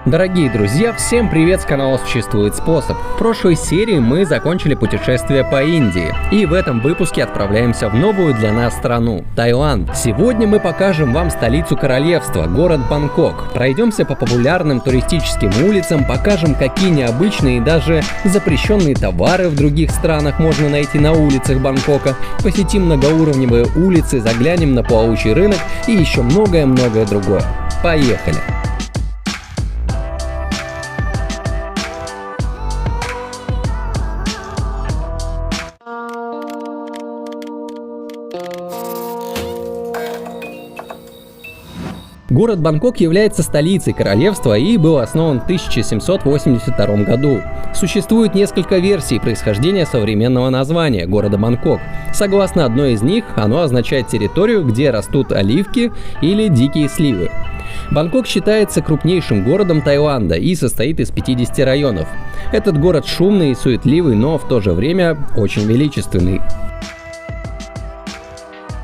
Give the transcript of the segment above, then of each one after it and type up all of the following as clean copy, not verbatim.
Дорогие друзья, всем привет с канала «Существует способ». В прошлой серии мы закончили путешествие по Индии, и в этом выпуске отправляемся в новую для нас страну – Таиланд. Сегодня мы покажем вам столицу королевства, город Бангкок. Пройдемся по популярным туристическим улицам, покажем, какие необычные и даже запрещенные товары в других странах можно найти на улицах Бангкока, посетим многоуровневые улицы, заглянем на плавучий рынок и еще многое-многое другое. Поехали! Город Бангкок является столицей королевства и был основан в 1782 году. Существует несколько версий происхождения современного названия города Бангкок. Согласно одной из них, оно означает территорию, где растут оливки или дикие сливы. Бангкок считается крупнейшим городом Таиланда и состоит из 50 районов. Этот город шумный и суетливый, но в то же время очень величественный.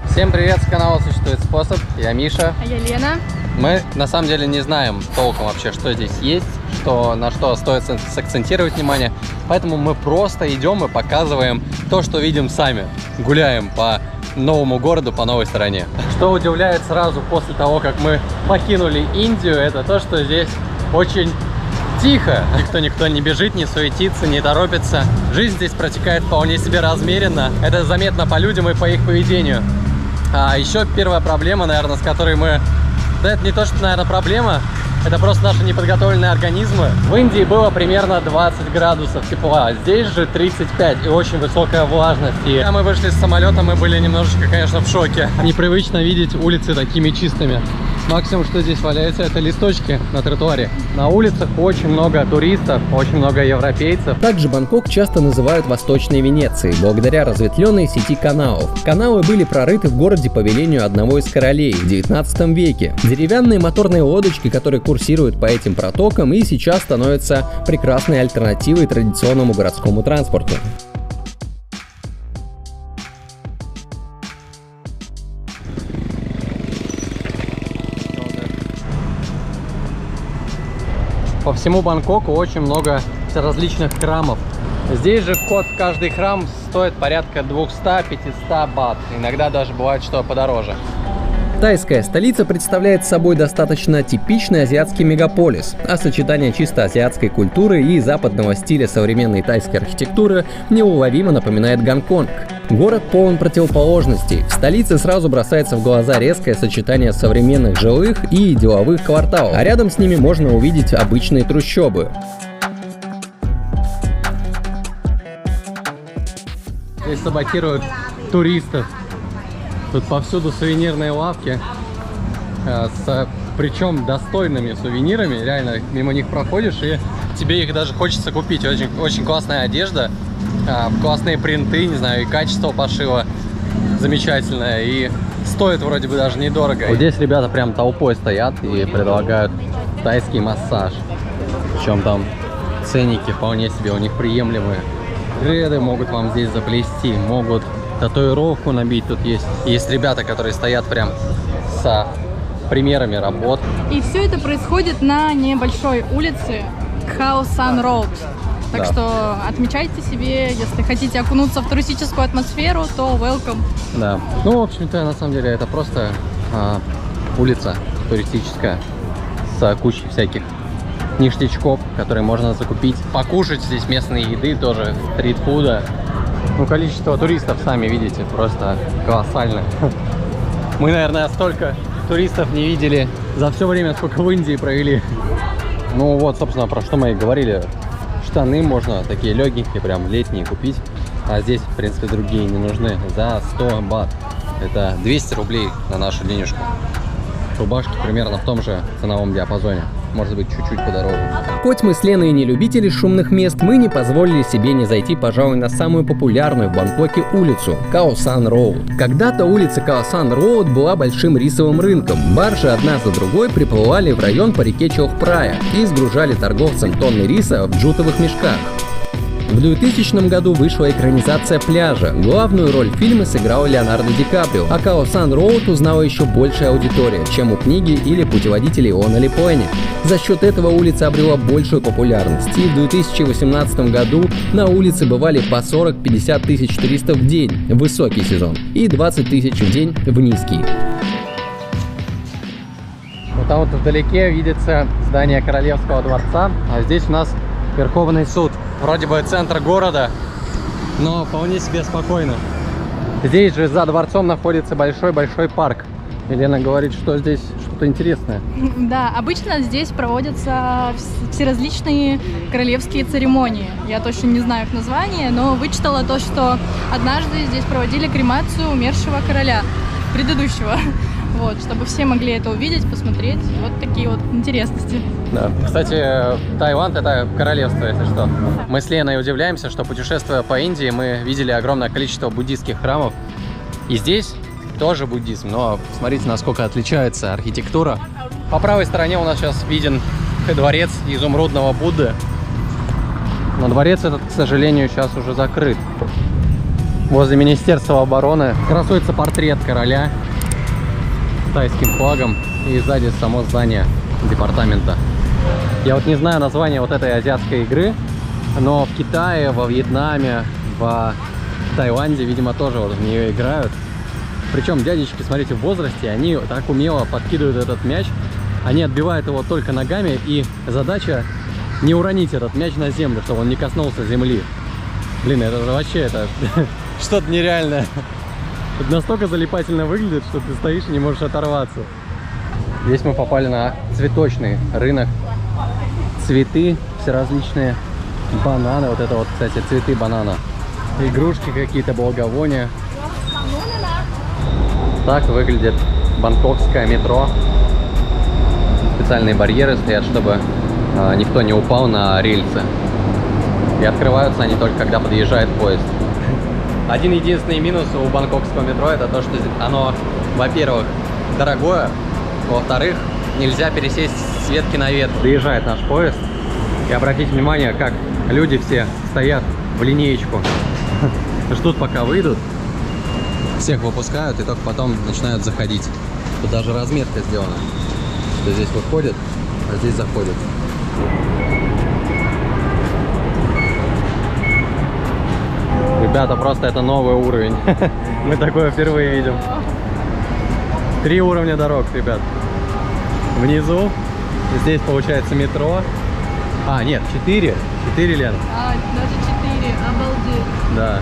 Всем привет, с канала «Существует способ», я Миша. А я Лена. Мы на самом деле не знаем толком вообще, что здесь есть, на что стоит сакцентировать внимание. Поэтому мы просто идем и показываем то, что видим сами. Гуляем по новому городу, по новой стране. Что удивляет сразу после того, как мы покинули Индию, это то, что здесь очень тихо. Никто не бежит, не суетится, не торопится. Жизнь здесь протекает вполне себе размеренно. Это заметно по людям и по их поведению. А еще первая проблема, наверное, с которой мы... Да это не то, что, наверное, проблема, это просто наши неподготовленные организмы. В Индии было примерно 20 градусов тепла, здесь же 35 и очень высокая влажность. И когда мы вышли с самолета, мы были немножечко, конечно, в шоке. Непривычно видеть улицы такими чистыми. Максимум, что здесь валяется, это листочки на тротуаре. На улицах очень много туристов, очень много европейцев. Также Бангкок часто называют Восточной Венецией, благодаря разветвленной сети каналов. Каналы были прорыты в городе по велению одного из королей в 19 веке. Деревянные моторные лодочки, которые курсируют по этим протокам, и сейчас становятся прекрасной альтернативой традиционному городскому транспорту. По всему Бангкоку очень много различных храмов. Здесь же вход в каждый храм стоит порядка 200-500 бат. Иногда даже бывает, что подороже. Тайская столица представляет собой достаточно типичный азиатский мегаполис, а сочетание чисто азиатской культуры и западного стиля современной тайской архитектуры неуловимо напоминает Гонконг. Город полон противоположностей. В столице сразу бросается в глаза резкое сочетание современных жилых и деловых кварталов, а рядом с ними можно увидеть обычные трущобы. Здесь саботируют туристов. Тут повсюду сувенирные лавки, причем достойными сувенирами. Реально, мимо них проходишь, и тебе их даже хочется купить. Очень классная одежда, классные принты, не знаю, и качество пошива замечательное. И стоит вроде бы даже недорого. Вот здесь ребята прям толпой стоят и предлагают тайский массаж. Причем там ценники вполне себе у них приемлемые. Дреды могут вам здесь заплести, могут татуировку набить. Тут есть ребята, которые стоят прям с примерами работ. И все это происходит на небольшой улице Khao San Road. Так что отмечайте себе, если хотите окунуться в туристическую атмосферу, то welcome. Да. Ну, в общем-то, на самом деле, это просто улица туристическая с кучей всяких ништячков, которые можно закупить. Покушать здесь местной еды тоже, стритфуда. Ну, количество туристов, сами видите, просто колоссальное. Мы, наверное, столько туристов не видели за все время, сколько в Индии провели. Ну вот, собственно, про что мы и говорили. Штаны можно такие легенькие, прям летние купить. А здесь, в принципе, другие не нужны. За 100 бат. Это 200 рублей на нашу денежку. Рубашки примерно в том же ценовом диапазоне. Может быть, чуть-чуть подороже. Хоть мы с Леной не любители шумных мест, мы не позволили себе не зайти, пожалуй, на самую популярную в Бангкоке улицу – Khao San Road. Когда-то улица Khao San Road была большим рисовым рынком. Баржи одна за другой приплывали в район по реке Чохпрая и сгружали торговцам тонны риса в джутовых мешках. В 2000 году вышла экранизация «Пляжа». Главную роль в фильме сыграл Леонардо Ди Каприо, а Khao San Road узнала еще большая аудитория, чем у книги или путеводителей о Налипуэне. За счет этого улица обрела большую популярность, и в 2018 году на улице бывали по 40-50 тысяч туристов в день в высокий сезон и 20 тысяч в день в низкий. Вот там вот вдалеке видится здание Королевского дворца, а здесь у нас Верховный суд. Вроде бы центр города, но вполне себе спокойно. Здесь же за дворцом находится большой-большой парк. Елена говорит, что здесь что-то интересное. Да, обычно здесь проводятся все различные королевские церемонии. Я точно не знаю их название, но вычитала то, что однажды здесь проводили кремацию умершего короля, предыдущего. Вот, чтобы все могли это увидеть, посмотреть. Вот такие вот интересности. Да. Кстати, Таиланд — это королевство, если что. Мы с Леной удивляемся, что, путешествуя по Индии, мы видели огромное количество буддийских храмов. И здесь тоже буддизм, но смотрите, насколько отличается архитектура. По правой стороне у нас сейчас виден дворец изумрудного Будды. Но дворец этот, к сожалению, сейчас уже закрыт. Возле Министерства обороны красуется портрет короля с тайским флагом, и сзади само здание департамента. Я вот не знаю название вот этой азиатской игры, но в Китае, во Вьетнаме, в Таиланде, видимо, тоже вот в нее играют. Причем дядечки, смотрите, в возрасте, они так умело подкидывают этот мяч, они отбивают его только ногами, и задача не уронить этот мяч на землю, чтобы он не коснулся земли. Блин, это же вообще это что-то нереальное. Это настолько залипательно выглядит, что ты стоишь и не можешь оторваться. Здесь мы попали на цветочный рынок. Цветы все различные, бананы, вот это вот, кстати, цветы банана. Игрушки какие-то, благовония. Так выглядит бангкокское метро. Специальные барьеры стоят, чтобы никто не упал на рельсы. И открываются они только когда подъезжает поезд. Один единственный минус у бангкокского метро — это то, что оно, во-первых, дорогое, во-вторых, нельзя пересесть с ветки на ветку. Приезжает наш поезд, и обратите внимание, как люди все стоят в линеечку, ждут, пока выйдут. Всех выпускают и только потом начинают заходить. Тут даже разметка сделана, что здесь выходит, а здесь заходит. Ребята, просто это новый уровень. Мы такое впервые видим. 3 уровня дорог, ребят. Внизу, здесь получается метро. А, нет, 4. 4, Лен. Даже 4, обалдеть. Да.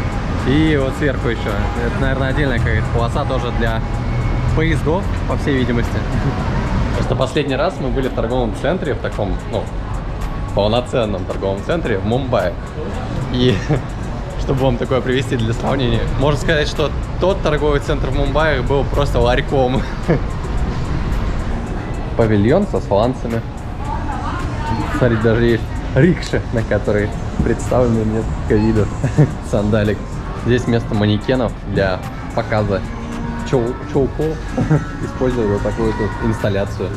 И вот сверху еще. Это, наверное, отдельная какая-то полоса тоже для поездов, по всей видимости. Просто последний раз мы были в торговом центре, в таком, ну, полноценном торговом центре в Мумбаи. И чтобы вам такое привести для сравнения, можно сказать, что тот торговый центр в Мумбаи был просто ларьком. Павильон со сланцами. Смотрите, даже есть рикши, на которой представлены несколько видов сандалик. Здесь вместо манекенов для показа чоуко используют вот такую вот инсталляцию.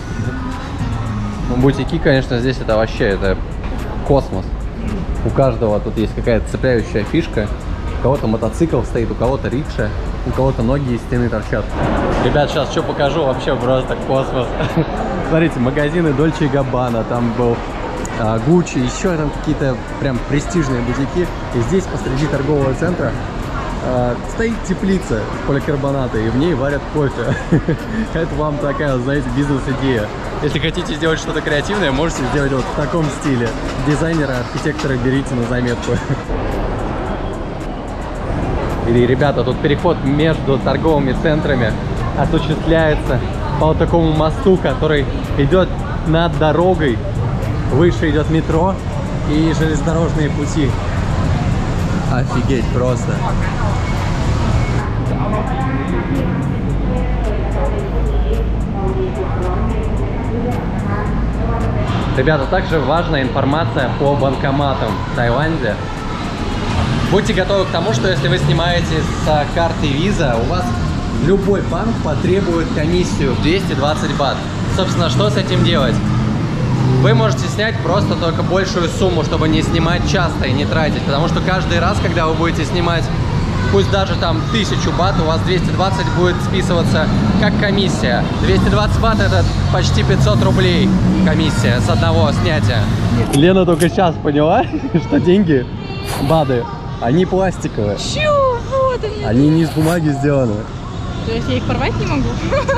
Ну, бутики, конечно, здесь это вообще это космос. У каждого тут есть какая-то цепляющая фишка. У кого-то мотоцикл стоит, у кого-то рикша, у кого-то ноги из стены торчат. Ребят, сейчас что покажу, вообще просто космос. Смотрите, магазины Dolce & Gabbana, там был Gucci, еще там какие-то прям престижные бутики. И здесь посреди торгового центра стоит теплица поликарбоната, и в ней варят кофе. Это вам такая, знаете, бизнес-идея. Если хотите сделать что-то креативное, можете сделать вот в таком стиле. Дизайнера, архитектора берите на заметку. И, ребята, тут переход между торговыми центрами осуществляется по вот такому мосту, который идет над дорогой. Выше идет метро и железнодорожные пути. Офигеть просто. Ребята, также важная информация по банкоматам в Таиланде. Будьте готовы к тому, что если вы снимаете с карты Visa, у вас любой банк потребует комиссию в 220 бат. Собственно, что с этим делать? вы можете снять просто только большую сумму, чтобы не снимать часто и не тратить. Потому что каждый раз, когда вы будете снимать, пусть даже там 1000 бат, у вас 220 будет списываться как комиссия. 220 бат это почти 500 рублей комиссия с одного снятия. Лена только сейчас поняла, что деньги, бады, они пластиковые. Чё? Вот они. Они не из бумаги сделаны. То есть я их порвать не могу?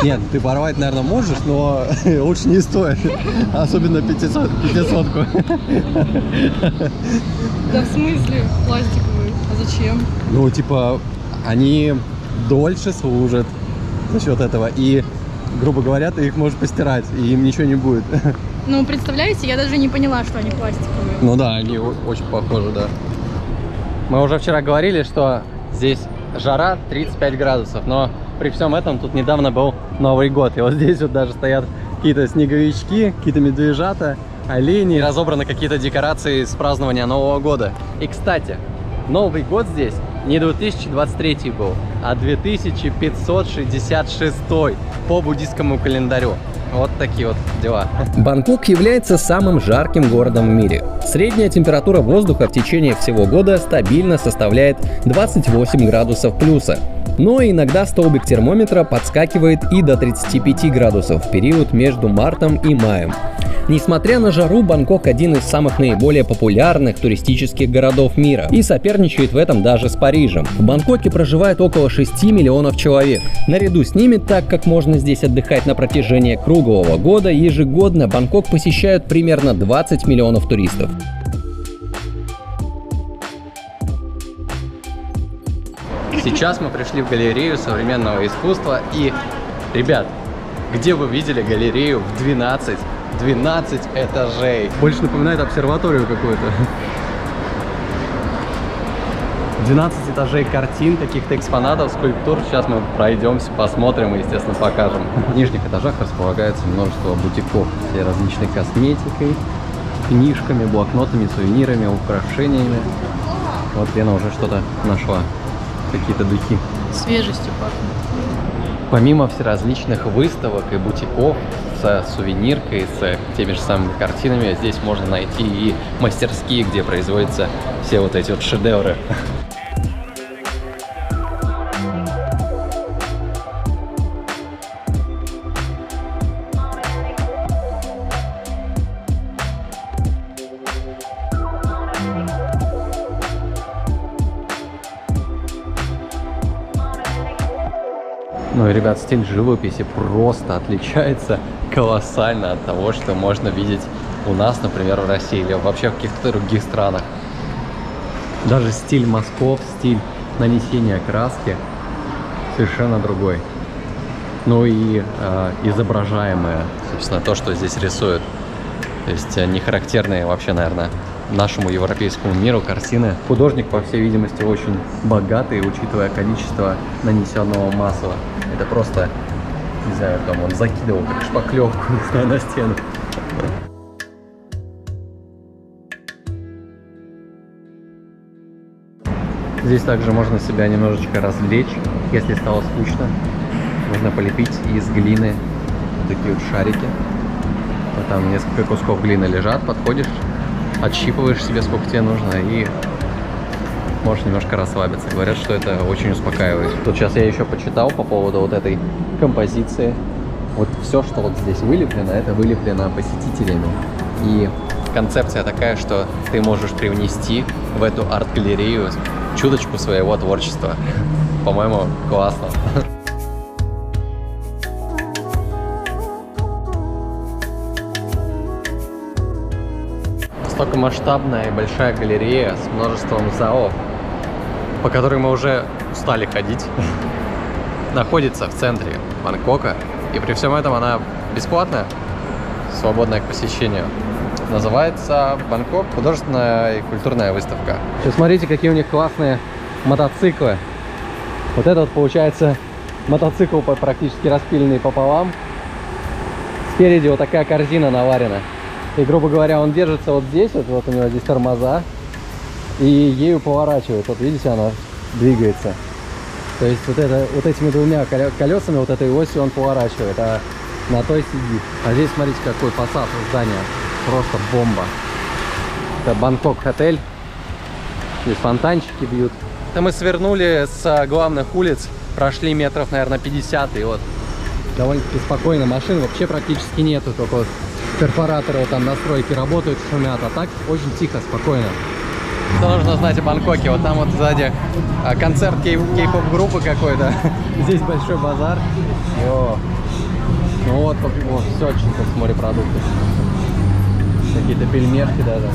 Нет, ты порвать, наверное, можешь, но лучше не стоит. Особенно 500-ку. Да в смысле пластиковые? А зачем? Ну, типа, они дольше служат за счет этого. И, грубо говоря, ты их можешь постирать, и им ничего не будет. Ну, представляете, я даже не поняла, что они пластиковые. Ну да, они очень похожи, да. Мы уже вчера говорили, что здесь жара 35 градусов, но при всем этом тут недавно был Новый год. И вот здесь вот даже стоят какие-то снеговички, какие-то медвежата, олени. Разобраны какие-то декорации с празднования Нового года. И, кстати, Новый год здесь не 2023 был, а 2566 по буддийскому календарю. Вот такие вот дела. Бангкок является самым жарким городом в мире. Средняя температура воздуха в течение всего года стабильно составляет 28 градусов плюса. Но иногда столбик термометра подскакивает и до 35 градусов в период между мартом и маем. Несмотря на жару, Бангкок один из самых наиболее популярных туристических городов мира и соперничает в этом даже с Парижем. В Бангкоке проживает около 6 миллионов человек. Наряду с ними, так как можно здесь отдыхать на протяжении круглого года, ежегодно Бангкок посещают примерно 20 миллионов туристов. Сейчас мы пришли в галерею современного искусства и, ребят, где вы видели галерею в 12 этажей? Больше напоминает обсерваторию какую-то. 12 этажей картин, каких-то экспонатов, скульптур. Сейчас мы пройдемся, посмотрим и, естественно, покажем. В нижних этажах располагается множество бутиков с различной косметикой, книжками, блокнотами, сувенирами, украшениями. Вот Лена уже что-то нашла. Какие-то духи. Свежестью пахнет. Помимо всеразличных выставок и бутиков с сувениркой, с теми же самыми картинами, здесь можно найти и мастерские, где производятся все вот эти вот шедевры. Ну и, ребят, стиль живописи просто отличается колоссально от того, что можно видеть у нас, например, в России или вообще в каких-то других странах. Даже стиль мазков, стиль нанесения краски совершенно другой. Ну и изображаемое, собственно, то, что здесь рисуют. То есть не характерные вообще, наверное, нашему европейскому миру картины. Художник, по всей видимости, очень богатый, учитывая количество нанесенного масла. Это просто, не знаю, там он закидывал как шпаклевку, не знаю, на стену. Здесь также можно себя немножечко развлечь, если стало скучно. Можно полепить из глины вот такие вот шарики. Вот там несколько кусков глины лежат, подходишь, отщипываешь себе сколько тебе нужно и можешь немножко расслабиться. Говорят, что это очень успокаивает. Тут сейчас я еще почитал по поводу вот этой композиции. Вот все, что вот здесь вылеплено, это вылеплено посетителями. И концепция такая, что ты можешь привнести в эту арт-галерею чуточку своего творчества. По-моему, классно. Настолько масштабная и большая галерея с множеством залов, по которой мы уже устали ходить, находится в центре Бангкока. И при всем этом она бесплатная, свободная к посещению. Называется Бангкок художественная и культурная выставка. Сейчас смотрите, какие у них классные мотоциклы. Вот это вот получается мотоцикл практически распиленный пополам. Спереди вот такая корзина наварена. И, грубо говоря, он держится вот здесь, вот у него здесь тормоза, и ею поворачивает. Вот видите, она двигается. То есть вот этими двумя колесами, вот этой осью он поворачивает, а на той сидит. А здесь смотрите, какой фасад здания. просто бомба. Это Бангкок Хотель. Здесь фонтанчики бьют. Это мы свернули с главных улиц, прошли метров, наверное, 50, и вот довольно-таки спокойно. Машин вообще практически нету, только вот перфораторы вот там на стройке работают, шумят, а так очень тихо, спокойно. Что нужно знать о Бангкоке? Вот там вот сзади концерт кей-поп группы какой-то. Здесь большой базар. Йо. Ну вот, все чисто с морепродуктов. Какие-то пельмешки даже.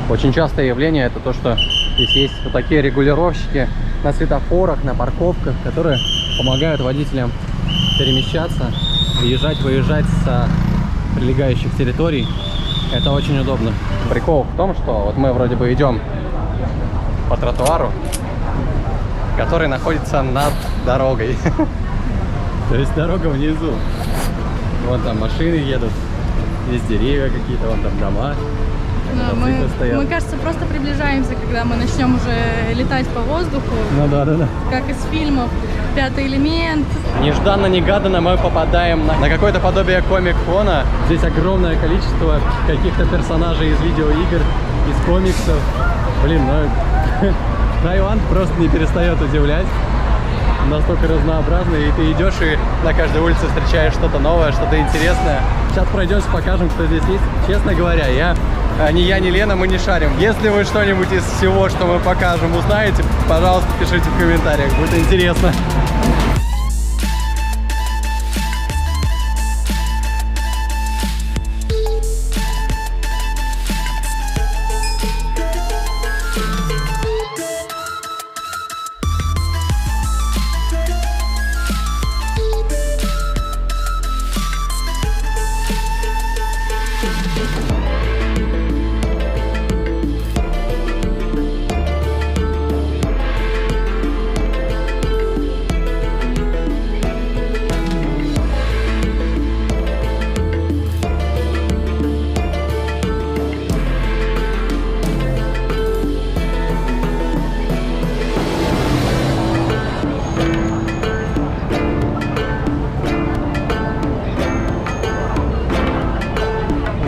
Очень частое явление это то, что здесь есть вот такие регулировщики на светофорах, на парковках, которые помогают водителям перемещаться, въезжать, выезжать с прилегающих территорий. Это очень удобно. Прикол в том, что вот мы вроде бы идем по тротуару, который находится над дорогой. То есть дорога внизу. Вон там машины едут, здесь деревья какие-то, вон там дома. Да, мы, кажется, просто приближаемся, когда мы начнем уже летать по воздуху. Ну да. Как из фильмов «Пятый элемент». Нежданно-негаданно мы попадаем на какое-то подобие комик-фона. Здесь огромное количество каких-то персонажей из видеоигр, из комиксов. Блин, ну Таиланд просто не перестает удивлять. Настолько разнообразный, и ты идешь и на каждой улице встречаешь что-то новое, что-то интересное. Сейчас пройдемся, покажем, что здесь есть. Честно говоря, ни я, ни Лена, мы не шарим. Если вы что-нибудь из всего, что мы покажем, узнаете, пожалуйста, пишите в комментариях, будет интересно.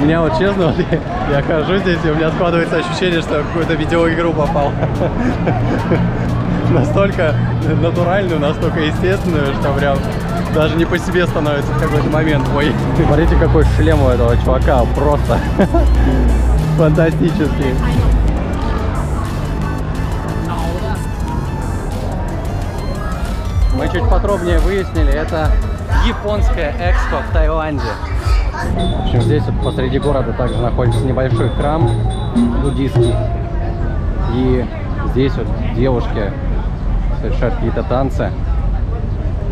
У меня вот честно, вот я хожу здесь, и у меня складывается ощущение, что я в какую-то видеоигру попал. Настолько натуральную, настолько естественную, что прям даже не по себе становится в какой-то момент. Ой, смотрите, какой шлем у этого чувака, просто фантастический. Мы чуть подробнее выяснили, это японская экспо в Таиланде. В общем, здесь вот посреди города также находится небольшой храм буддийский. И здесь вот девушки совершают какие-то танцы.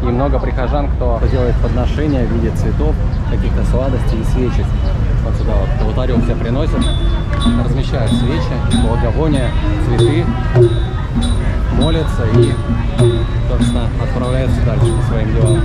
И много прихожан, кто делает подношения в виде цветов, каких-то сладостей и свечек. Вот сюда вот к алтарю все приносят, размещают свечи, благовония, цветы, молятся и, собственно, отправляются дальше по своим делам.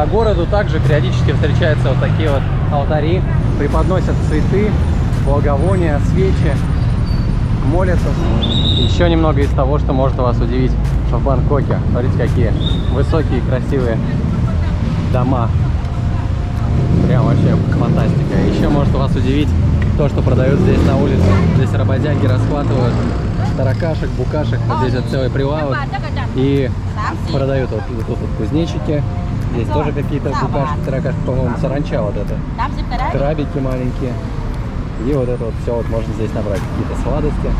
По городу также периодически встречаются вот такие вот алтари, преподносят цветы, благовония, свечи, молятся. Еще немного из того, что может вас удивить в Бангкоке. Смотрите, какие высокие, красивые дома. Прям вообще фантастика. Еще может вас удивить то, что продают здесь на улице. Здесь работяги расхватывают таракашек, букашек. Вот здесь вот целый прилавок. И продают вот тут вот кузнечики. Здесь тоже какие-то букашки, таракашки, по-моему, саранча вот это. Крабики маленькие. И вот это вот все вот можно здесь набрать. Какие-то сладости.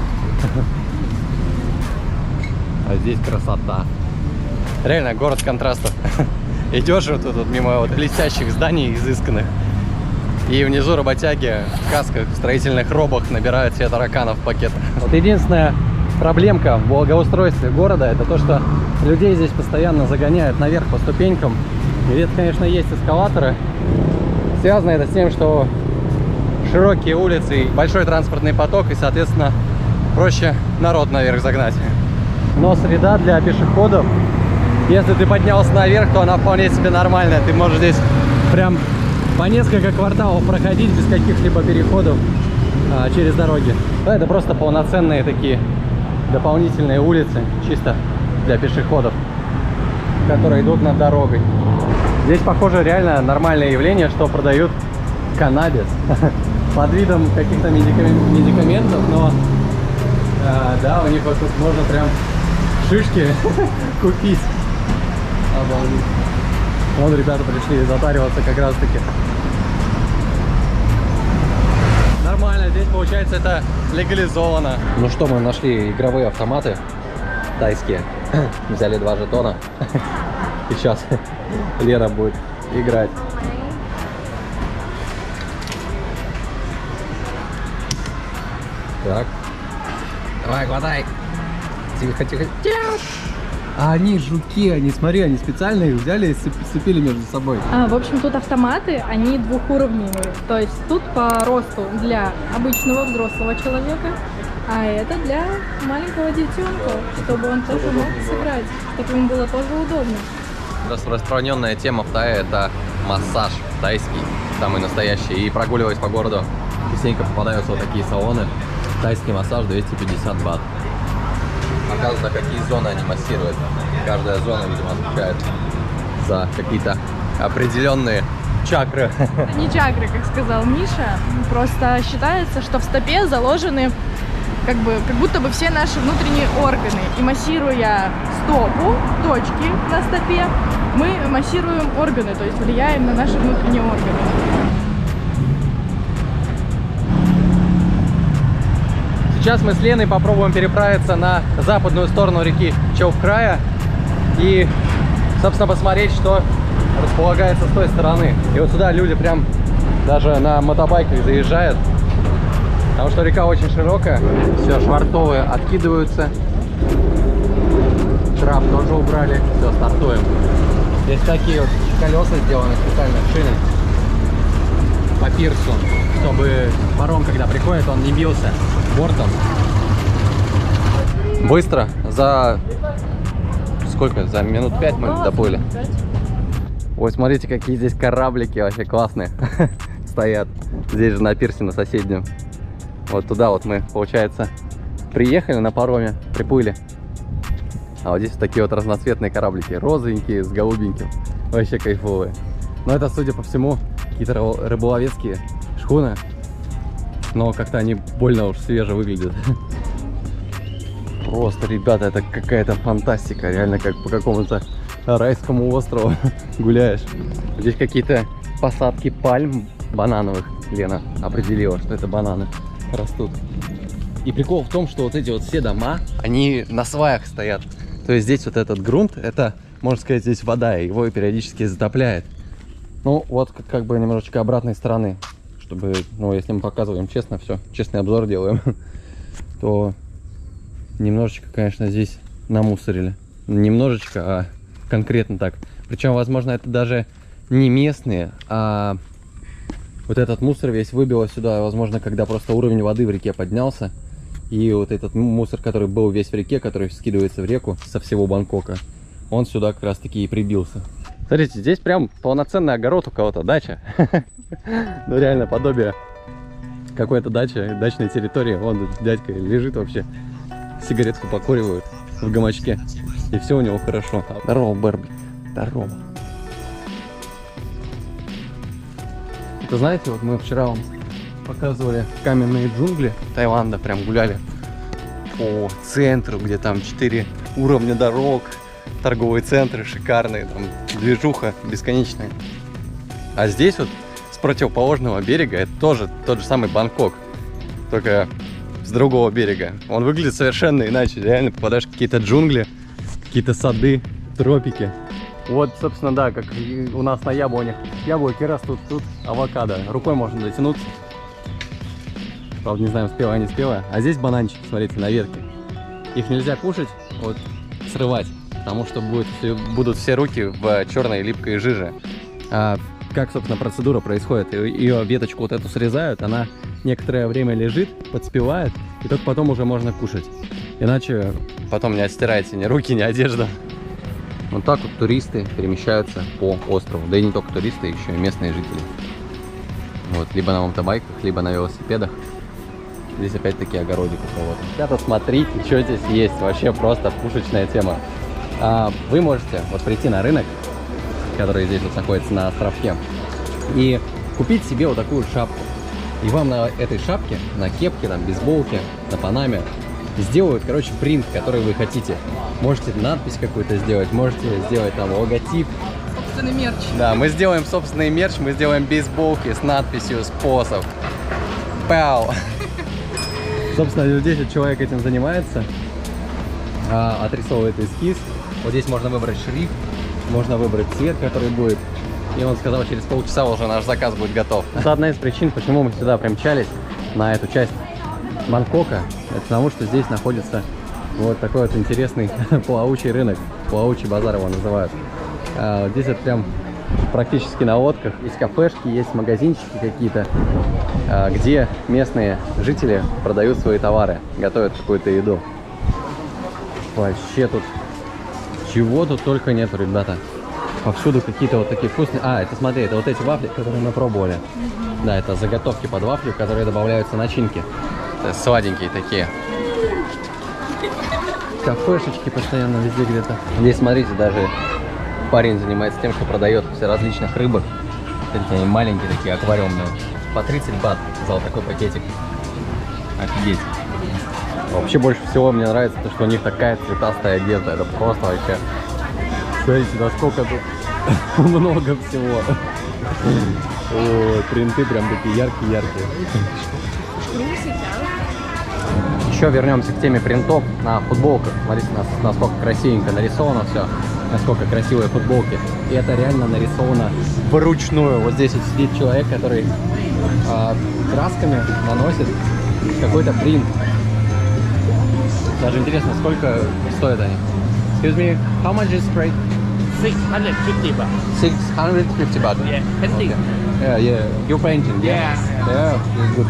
А здесь красота. Реально город контрастов. Идешь вот тут мимо вот блестящих зданий изысканных. И внизу работяги в касках, в строительных робах набирают себе тараканов в пакет. Вот единственная проблемка в благоустройстве города — это то, что людей здесь постоянно загоняют наверх по ступенькам. Где-то, конечно, есть эскалаторы. Связано это с тем, что широкие улицы и большой транспортный поток, и, соответственно, проще народ наверх загнать. Но среда для пешеходов, если ты поднялся наверх, то она вполне себе нормальная. Ты можешь здесь прям по несколько кварталов проходить без каких-либо переходов через дороги. Это просто полноценные такие дополнительные улицы, чисто для пешеходов, которые идут над дорогой. Здесь, похоже, реально нормальное явление, что продают каннабис под видом каких-то медикаментов, но да, у них вот тут можно прям шишки купить. Обалдеть. Вон ребята пришли затариваться как раз таки. Нормально, здесь получается это легализовано. Ну что, мы нашли игровые автоматы тайские. Взяли 2 жетона. И сейчас Лена будет играть. Так. Давай, хватай. Тихо, тихо. А они жуки, они, смотри, они специально их взяли и сцепили между собой. В общем, тут автоматы, они двухуровневые. То есть тут по росту для обычного взрослого человека, а это для маленького детенка, чтобы он тоже мог сыграть, чтобы ему было тоже удобно. Распространенная тема в Тае — это массаж тайский, самый настоящий. И прогуливаясь по городу, частенько попадаются вот такие салоны. Тайский массаж 250 бат. Оказывается, какие зоны они массируют. Каждая зона, видимо, отвечает за какие-то определенные чакры. Не чакры, как сказал Миша. Просто считается, что в стопе заложены как будто бы все наши внутренние органы. И массируя стопу, точки на стопе, мы массируем органы, то есть влияем на наши внутренние органы. Сейчас мы с Леной попробуем переправиться на западную сторону реки Чаупхрая и, собственно, посмотреть, что располагается с той стороны. И вот сюда люди прям даже на мотобайках заезжают, потому что река очень широкая. Все, швартовые откидываются. Трап тоже убрали. Все, стартуем. Здесь такие вот колеса сделаны, специально шины по пирсу, чтобы паром, когда приходит, он не бился бортом. Быстро, за сколько? За минут 5 мы доплыли. Ой, смотрите, какие здесь кораблики вообще классные стоят. Здесь же на пирсе, на соседнем. Вот туда вот мы, получается, приехали на пароме, приплыли. А вот здесь вот такие вот разноцветные кораблики. Розовенькие, с голубеньким. Вообще кайфовые. Но это, судя по всему, какие-то рыболовецкие шхуны. Но как-то они больно уж свеже выглядят. Просто, ребята, это какая-то фантастика. Реально как по какому-то райскому острову гуляешь. Здесь какие-то посадки пальм банановых. Лена определила, что это бананы растут. И прикол в том, что вот эти вот все дома, они на сваях стоят. То есть здесь вот этот грунт, это, можно сказать, здесь вода, и его периодически затопляет. Ну, вот как бы немножечко обратной стороны, чтобы, ну, если мы показываем честно все, честный обзор делаем, то немножечко, конечно, здесь намусорили. Немножечко, а конкретно так. Причем, возможно, это даже не местные, а вот этот мусор весь выбило сюда, возможно, когда просто уровень воды в реке поднялся. И вот этот мусор, который был весь в реке, который скидывается в реку со всего Бангкока, он сюда как раз таки и прибился. Смотрите, здесь прям полноценный огород у кого-то, дача. Ну реально подобие какой-то дачи, дачной территории. Вон дядька лежит вообще, сигаретку покуривает в гамачке. И все у него хорошо. Здорово, Бэрби. Здорово. Это знаете, вот мы вчера вам показывали каменные джунгли Таиланда, прям гуляли по центру, где там 4 уровня дорог, торговые центры шикарные, там движуха бесконечная. А здесь вот с противоположного берега это тоже тот же самый Бангкок, только с другого берега. Он выглядит совершенно иначе, реально попадаешь в какие-то джунгли, какие-то сады, тропики. Вот, собственно, да, как и у нас на яблонях. Яблоки растут, тут авокадо. Рукой можно дотянуться. Правда, не знаем, спелая, не спелая. А здесь бананчики, смотрите, на ветке. Их нельзя кушать, вот, срывать, потому что будут все руки в черной липкой жиже. А как, собственно, процедура происходит? Ее веточку вот эту срезают, она некоторое время лежит, подспевает, и только потом уже можно кушать. Иначе потом не отстираете ни руки, ни одежда. Вот так вот туристы перемещаются по острову. Да и не только туристы, еще и местные жители. Вот, либо на мотобайках, либо на велосипедах. Здесь опять-таки огородик у кого-то. Ребята, смотрите, что здесь есть. Вообще просто пушечная тема. Вы можете вот прийти на рынок, который здесь вот находится на островке, и купить себе вот такую шапку. И вам на этой шапке, на кепке, там, бейсболке, на панаме сделают, короче, принт, который вы хотите. Можете надпись какую-то сделать, можете сделать там логотип. Собственный мерч. Да, мы сделаем собственный мерч, мы сделаем бейсболки с надписью «Способ». Пау! Собственно, 10 человек этим занимается, отрисовывает эскиз. Вот здесь можно выбрать шрифт, можно выбрать цвет, который будет. И он сказал, через полчаса уже наш заказ будет готов. Это одна из причин, почему мы сюда примчались, на эту часть Бангкока. Это потому, что здесь находится вот такой вот интересный плавучий рынок. Плавучий базар его называют. Здесь это прям практически на лодках. Есть кафешки, есть магазинчики какие-то, где местные жители продают свои товары, готовят какую-то еду. Вообще тут чего тут только нету, ребята. Повсюду какие-то вот такие вкусные. Это смотри, это вот эти вафли, которые мы пробовали. Да, это заготовки под вафли, в которые добавляются начинки. Это сладенькие такие. Кафешечки постоянно везде где-то. Здесь, смотрите, даже парень занимается тем, что продает все различных рыбок. Смотрите, они маленькие такие, аквариумные. По 30 бат за вот такой пакетик. Офигеть. Вообще больше всего мне нравится то, что у них такая цветастая одежда. Это просто вообще... Смотрите, насколько тут много всего. О, принты прям такие яркие-яркие. Еще вернемся к теме принтов на футболках. Смотрите, насколько красивенько нарисовано все. Насколько красивые футболки. И это реально нарисовано вручную. Вот здесь вот сидит человек, который красками наносит какой-то принт. Даже интересно, сколько стоят они. Excuse me, how much is spray? 650 baht. 650 baht. Yeah, painting. Okay. Yeah, you're painting. Yeah. Yeah, good.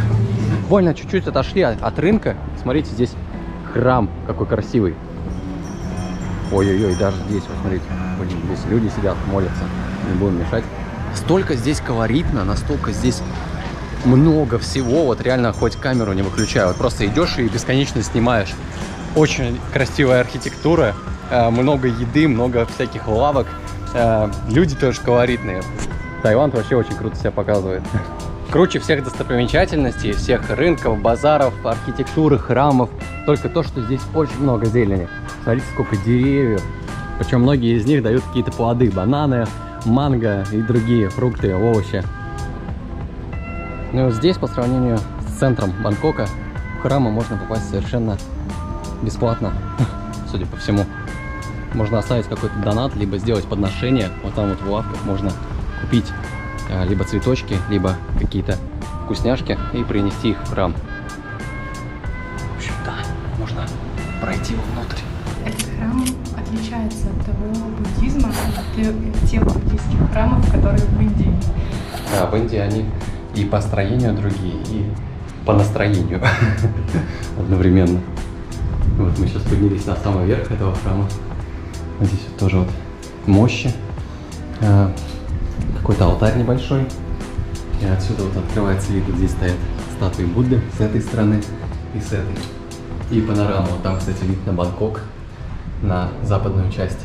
Буквально чуть-чуть отошли от рынка. Смотрите, здесь храм какой красивый. Ой-ой-ой, даже здесь, вот смотрите. Блин, здесь люди сидят, молятся. Не будем мешать. Столько здесь колоритно, настолько здесь много всего. Вот реально хоть камеру не выключаю. Вот просто идешь и бесконечно снимаешь. Очень красивая архитектура. Много еды, много всяких лавок. Люди тоже колоритные. Таиланд вообще очень круто себя показывает. Круче всех достопримечательностей, всех рынков, базаров, архитектуры, храмов. Только то, что здесь очень много зелени. Смотрите, сколько деревьев. Причем многие из них дают какие-то плоды. Бананы, манго и другие фрукты, овощи. Но здесь, по сравнению с центром Бангкока, в храмы можно попасть совершенно бесплатно, судя по всему. Можно оставить какой-то донат, либо сделать подношение. Вот там вот в лавках можно купить либо цветочки, либо какие-то вкусняшки и принести их в храм. В общем, да, можно пройти внутрь. Этот храм отличается от того буддизма, от тех буддийских храмов, которые в Индии. Да, в Индии они и по строению другие, и по настроению одновременно. Вот мы сейчас поднялись на самый верх этого храма. Здесь вот тоже вот мощи какой-то алтарь небольшой. И отсюда вот открывается вид, вот здесь стоят статуи Будды с этой стороны и с этой. И панорама, вот там, кстати, вид на Бангкок, на западную часть.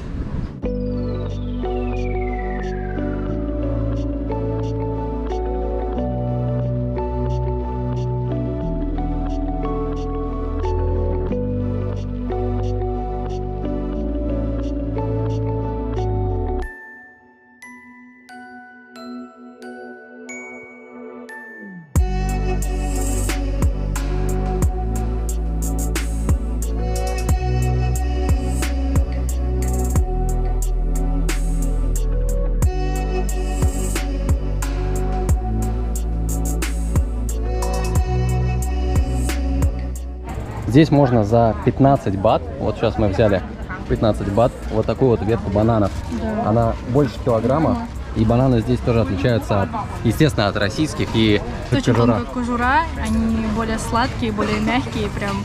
Здесь можно за 15 бат, вот сейчас мы взяли 15 бат, вот такую вот ветку бананов. Да. Она больше килограмма, и бананы здесь тоже отличаются, естественно, от российских. И тут Очень кожура. тонкая кожура, они более сладкие, более мягкие, прям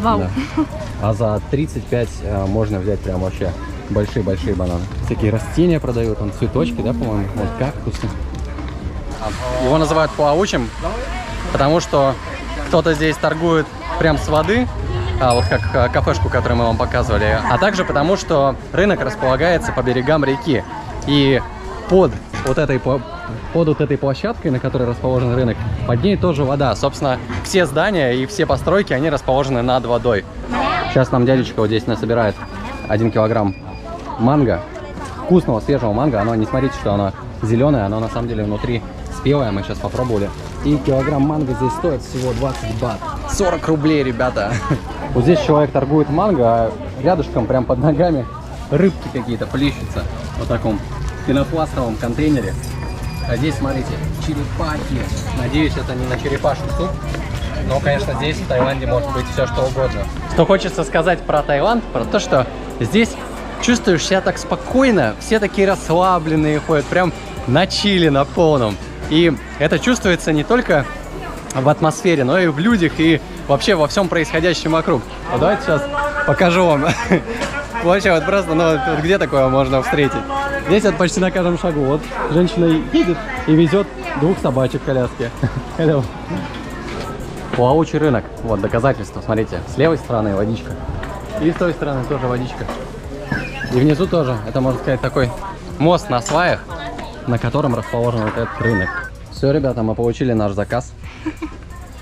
вау. Да. А за 35 можно взять прям вообще большие-большие бананы. Всякие растения продают, там цветочки, да, по-моему, вот кактусы. Его называют плавучим, потому что кто-то здесь торгует прям с воды, вот как кафешку, которую мы вам показывали, а также потому, что рынок располагается по берегам реки. И под вот этой площадкой, на которой расположен рынок, под ней тоже вода. Собственно, все здания и все постройки, они расположены над водой. Сейчас нам дядечка вот здесь насобирает 1 килограмм манго, вкусного свежего манго. Оно, не смотрите, что оно зеленое, оно на самом деле внутри спелое, мы сейчас попробовали. И килограмм манго здесь стоит всего 20 бат. 40 рублей, ребята. Вот здесь человек торгует манго, а рядышком, прям под ногами, рыбки какие-то плещутся. В таком пенопластовом контейнере. А здесь, смотрите, черепахи. Надеюсь, это не на черепаший суп. Но, конечно, здесь, в Таиланде, может быть все что угодно. Что хочется сказать про Таиланд, про то, что здесь чувствуешь себя так спокойно, все такие расслабленные ходят, прям на чиле, на полном. И это чувствуется не только в атмосфере, но и в людях, и вообще во всем происходящем вокруг. Вот давайте сейчас покажу вам. Вообще вот просто, ну вот где такое можно встретить? Здесь вот почти на каждом шагу. Вот женщина едет и везет 2 собачек в коляске. Плавучий рынок. Вот доказательство, смотрите. С левой стороны водичка. И с той стороны тоже водичка. И внизу тоже. Это, можно сказать, такой мост на сваях, на котором расположен вот этот рынок. Все, ребята, мы получили наш заказ.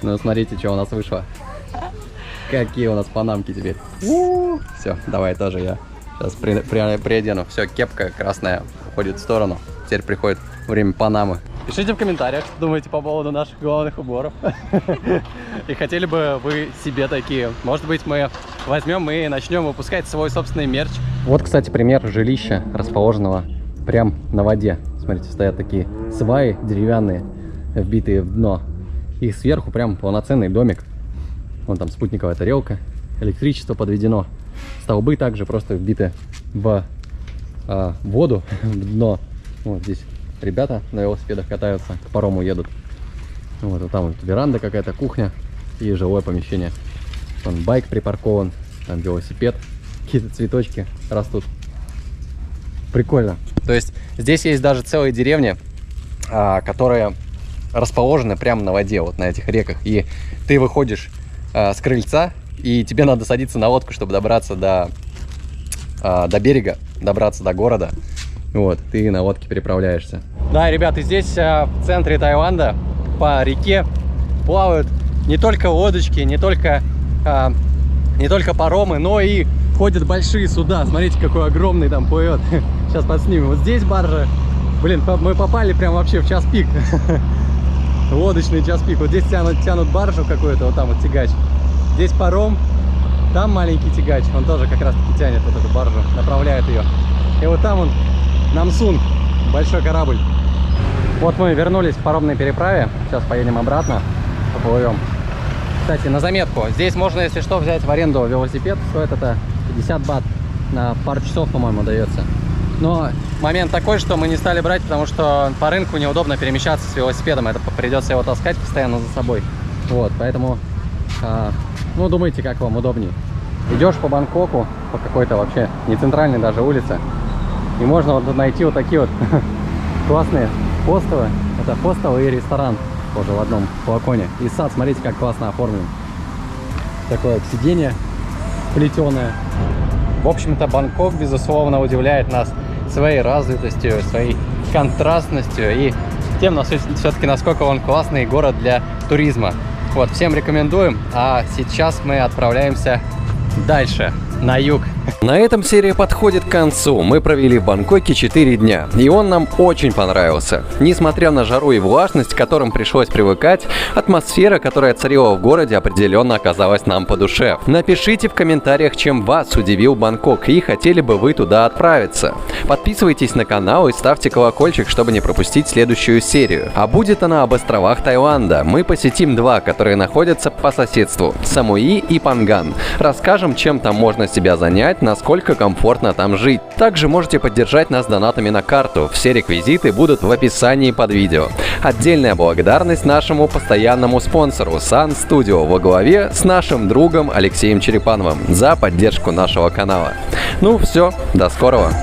Ну, смотрите, что у нас вышло. Какие у нас панамки теперь. Все, давай тоже я сейчас приодену. Все, кепка красная уходит в сторону. Теперь приходит время панамы. Пишите в комментариях, что думаете по поводу наших главных уборов. И хотели бы вы себе такие. Может быть, мы возьмем и начнем выпускать свой собственный мерч. Вот, кстати, пример жилища, расположенного прям на воде. Смотрите, стоят такие сваи деревянные, вбитые в дно. И сверху прям полноценный домик. Вон там спутниковая тарелка, электричество подведено. Столбы также просто вбиты в воду, в дно. Вот здесь ребята на велосипедах катаются, к парому едут. Вот там вот веранда какая-то, кухня и жилое помещение. Вон байк припаркован, там велосипед, какие-то цветочки растут. Прикольно. То есть здесь есть даже целые деревни, которые расположены прямо на воде, вот на этих реках. И ты выходишь с крыльца, и тебе надо садиться на лодку, чтобы добраться до берега, добраться до города. Вот, ты на лодке переправляешься. Да, ребята, здесь в центре Таиланда по реке плавают не только лодочки, не только паромы, но и ходят большие суда. Смотрите, какой огромный там плывет. Сейчас подснимем. Вот здесь баржа. Блин, мы попали прям вообще в час пик. Лодочный час пик. Вот здесь тянут баржу какую-то, вот там вот тягач. Здесь паром, там маленький тягач. Он тоже как раз таки тянет вот эту баржу, направляет ее. И вот там он, Намсунг, большой корабль. Вот мы вернулись в паромной переправе. Сейчас поедем обратно, поплывем. Кстати, на заметку, здесь можно, если что, взять в аренду велосипед. Стоит это 50 бат на пару часов, по-моему, дается. Но момент такой, что мы не стали брать, потому что по рынку неудобно перемещаться с велосипедом. Это придется его таскать постоянно за собой. Вот, поэтому, ну, думайте, как вам удобнее. Идешь по Бангкоку, по какой-то вообще не центральной даже улице, И можно вот найти вот такие вот классные хостелы. Это хостел и ресторан тоже в одном флаконе. И сад, смотрите, как классно оформлен. Такое вот сиденье плетеное. В общем-то, Бангкок, безусловно, удивляет нас своей развитостью, своей контрастностью и тем, все-таки, насколько он классный город для туризма. Вот, всем рекомендуем. А сейчас мы отправляемся дальше, на юг. На этом серия подходит к концу. Мы провели в Бангкоке 4 дня, и он нам очень понравился. Несмотря на жару и влажность, к которым пришлось привыкать, атмосфера, которая царила в городе, определенно оказалась нам по душе. Напишите в комментариях, чем вас удивил Бангкок и хотели бы вы туда отправиться. Подписывайтесь на канал и ставьте колокольчик, чтобы не пропустить следующую серию. А будет она об островах Таиланда. Мы посетим 2, которые находятся по соседству – Самуи и Панган. Расскажем, чем там можно себя занять, насколько комфортно там жить. Также можете поддержать нас донатами на карту. Все реквизиты будут в описании под видео. Отдельная благодарность нашему постоянному спонсору Sun Studio во главе с нашим другом Алексеем Черепановым за поддержку нашего канала. Ну все, до скорого!